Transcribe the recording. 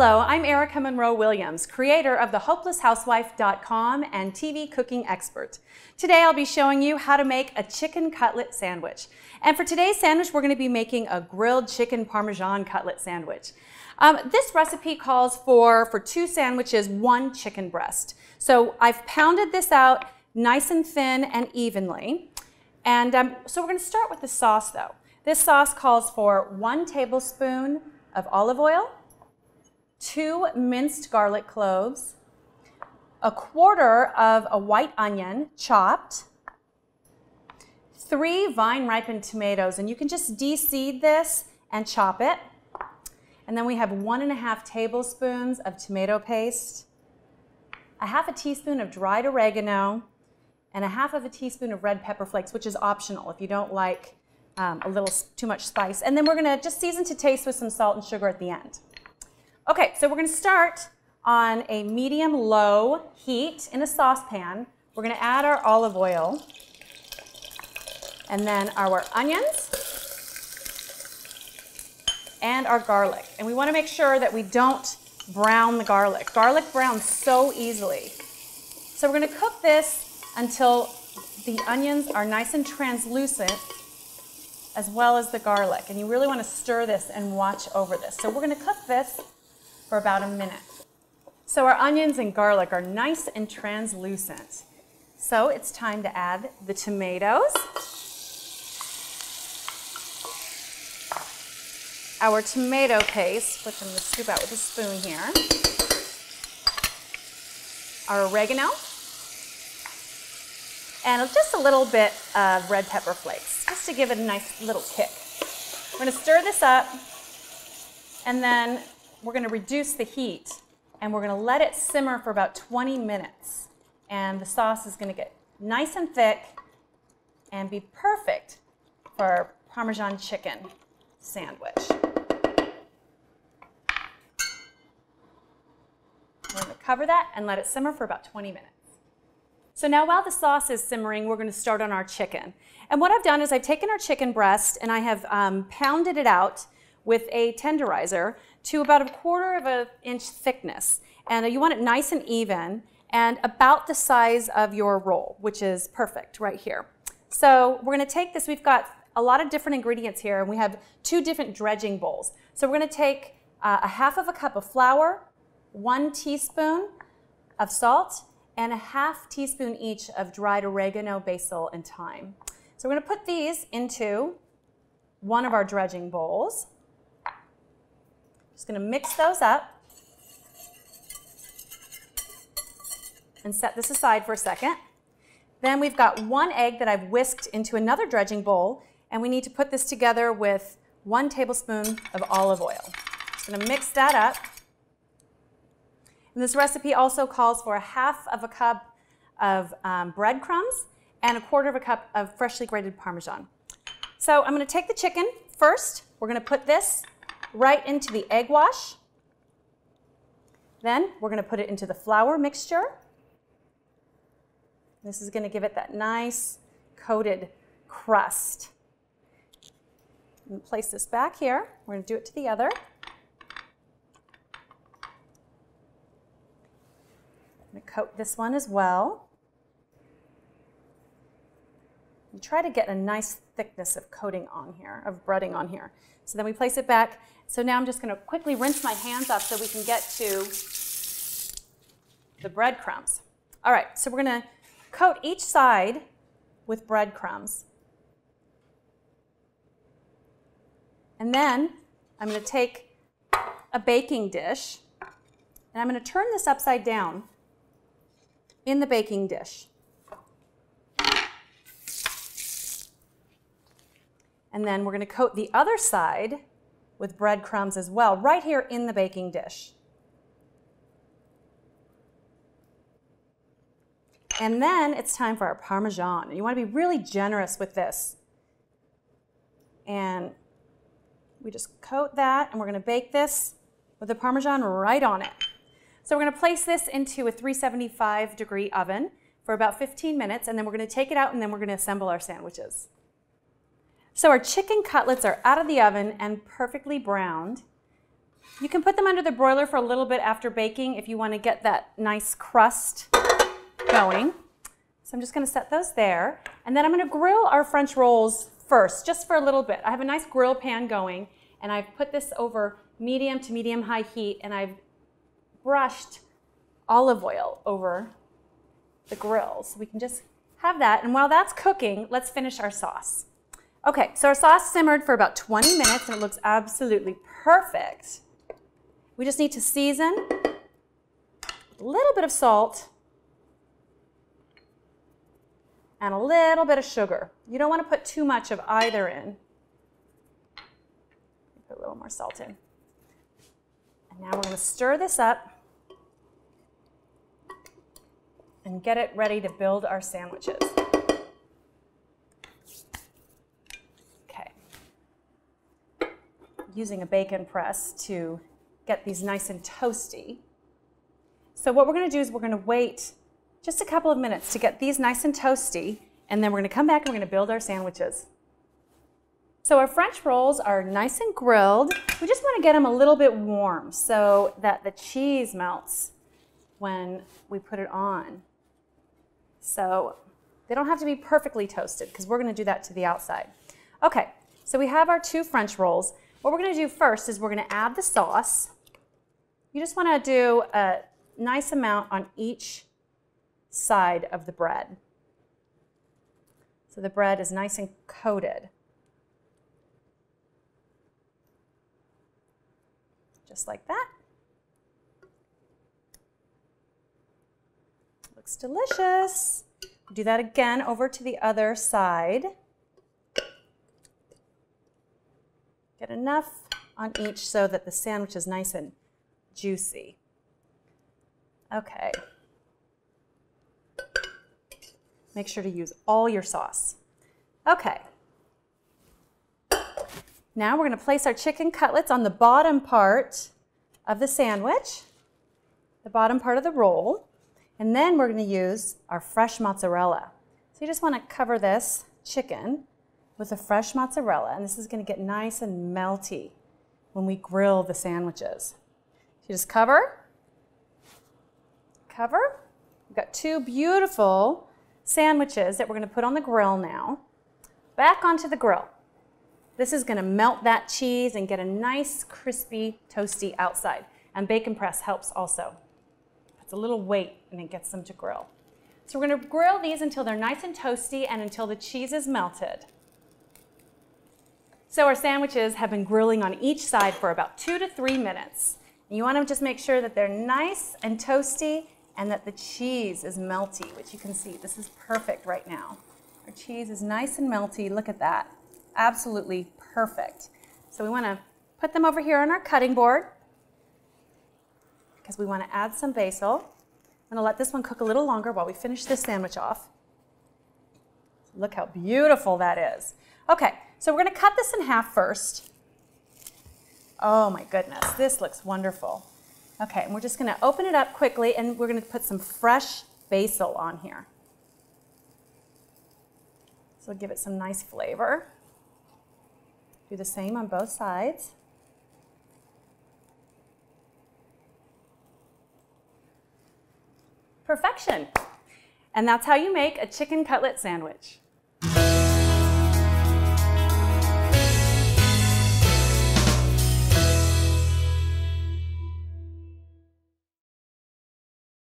Hello, I'm Erika Monroe-Williams, creator of thehopelesshousewife.com and TV cooking expert. Today I'll be showing you how to make a chicken cutlet sandwich. And for today's sandwich, we're going to be making a grilled chicken Parmesan cutlet sandwich. This recipe calls for 2 sandwiches, 1 chicken breast. So I've pounded this out nice and thin and evenly. And so we're going to start with the sauce though. This sauce calls for 1 tablespoon of olive oil, 2 minced garlic cloves, 1/4 of a white onion chopped, 3 vine-ripened tomatoes, and you can just de-seed this and chop it. And then we have 1½ tablespoons of tomato paste, 1/2 teaspoon of dried oregano, and 1/2 teaspoon of red pepper flakes, which is optional if you don't like a little too much spice. And then we're going to just season to taste with some salt and sugar at the end. Okay, so we're going to start on a medium-low heat in a saucepan. We're going to add our olive oil and then our onions and our garlic. And we want to make sure that we don't brown the garlic. Garlic browns so easily. So we're going to cook this until the onions are nice and translucent, as well as the garlic. And you really want to stir this and watch over this. So we're going to cook this for about a minute. So our onions and garlic are nice and translucent. So it's time to add the tomatoes, our tomato paste, which I'm going to scoop out with a spoon here, our oregano, and just a little bit of red pepper flakes, just to give it a nice little kick. We're going to stir this up, and then we're going to reduce the heat, and we're going to let it simmer for about 20 minutes. And the sauce is going to get nice and thick and be perfect for our Parmesan chicken sandwich. We're going to cover that and let it simmer for about 20 minutes. So now while the sauce is simmering, we're going to start on our chicken. And what I've done is I've taken our chicken breast and I have pounded it out with a tenderizer to about 1/4 inch thickness. And you want it nice and even and about the size of your roll, which is perfect right here. So we're going to take this. We've got a lot of different ingredients here, and we have 2 different dredging bowls. So we're going to take 1/2 cup of flour, 1 teaspoon of salt, and 1/2 teaspoon each of dried oregano, basil, and thyme. So we're going to put these into one of our dredging bowls. Just going to mix those up and set this aside for a second. Then we've got 1 egg that I've whisked into another dredging bowl, and we need to put this together with 1 tablespoon of olive oil. Just going to mix that up. And this recipe also calls for 1/2 cup of breadcrumbs and 1/4 cup of freshly grated Parmesan. So I'm going to take the chicken first. We're going to put this right into the egg wash. Then we're going to put it into the flour mixture. This is going to give it that nice coated crust. I'm going to place this back here. We're going to do it to the other. I'm going to coat this one as well. And try to get a nice thickness of coating on here, of breading on here. So then we place it back. So now I'm just going to quickly rinse my hands off so we can get to the breadcrumbs. All right, so we're going to coat each side with breadcrumbs. And then I'm going to take a baking dish and I'm going to turn this upside down in the baking dish. And then we're going to coat the other side with breadcrumbs as well, right here in the baking dish. And then it's time for our Parmesan. And you want to be really generous with this. And we just coat that, and we're going to bake this with the Parmesan right on it. So we're going to place this into a 375-degree oven for about 15 minutes, and then we're going to take it out, and then we're going to assemble our sandwiches. So our chicken cutlets are out of the oven and perfectly browned. You can put them under the broiler for a little bit after baking if you want to get that nice crust going. So I'm just going to set those there. And then I'm going to grill our French rolls first, just for a little bit. I have a nice grill pan going, and I've put this over medium to medium-high heat, and I've brushed olive oil over the grill. So we can just have that. And while that's cooking, let's finish our sauce. Okay, so our sauce simmered for about 20 minutes, and it looks absolutely perfect. We just need to season a little bit of salt and a little bit of sugar. You don't want to put too much of either in. Put a little more salt in. And now we're going to stir this up and get it ready to build our sandwiches. Okay. Using a bacon press to get these nice and toasty. So what we're going to do is we're going to wait just a couple of minutes to get these nice and toasty, and then we're going to come back and we're going to build our sandwiches. So our French rolls are nice and grilled. We just want to get them a little bit warm so that the cheese melts when we put it on. So they don't have to be perfectly toasted because we're going to do that to the outside. Okay, so we have our 2 French rolls. What we're going to do first is we're going to add the sauce. You just want to do a nice amount on each side of the bread. So the bread is nice and coated. Just like that. Looks delicious. Do that again over to the other side. Get enough on each so that the sandwich is nice and juicy. Okay. Make sure to use all your sauce. Okay. Now we're going to place our chicken cutlets on the bottom part of the sandwich, the bottom part of the roll, and then we're going to use our fresh mozzarella. So you just want to cover this chicken with the fresh mozzarella, and this is going to get nice and melty when we grill the sandwiches. So you just cover. We've got 2 beautiful sandwiches that we're going to put on the grill now. Back onto the grill. This is going to melt that cheese and get a nice crispy, toasty outside. And bacon press helps also. It's a little weight and it gets them to grill. So we're going to grill these until they're nice and toasty and until the cheese is melted. So our sandwiches have been grilling on each side for about 2 to 3 minutes. And you want to just make sure that they're nice and toasty and that the cheese is melty, which you can see. This is perfect right now. Our cheese is nice and melty. Look at that. Absolutely perfect. So we want to put them over here on our cutting board because we want to add some basil. I'm going to let this one cook a little longer while we finish this sandwich off. Look how beautiful that is. Okay, so we're going to cut this in half first. Oh my goodness, this looks wonderful. Okay, and we're just going to open it up quickly and we're going to put some fresh basil on here. So we'll give it some nice flavor. Do the same on both sides. Perfection. And that's how you make a chicken cutlet sandwich.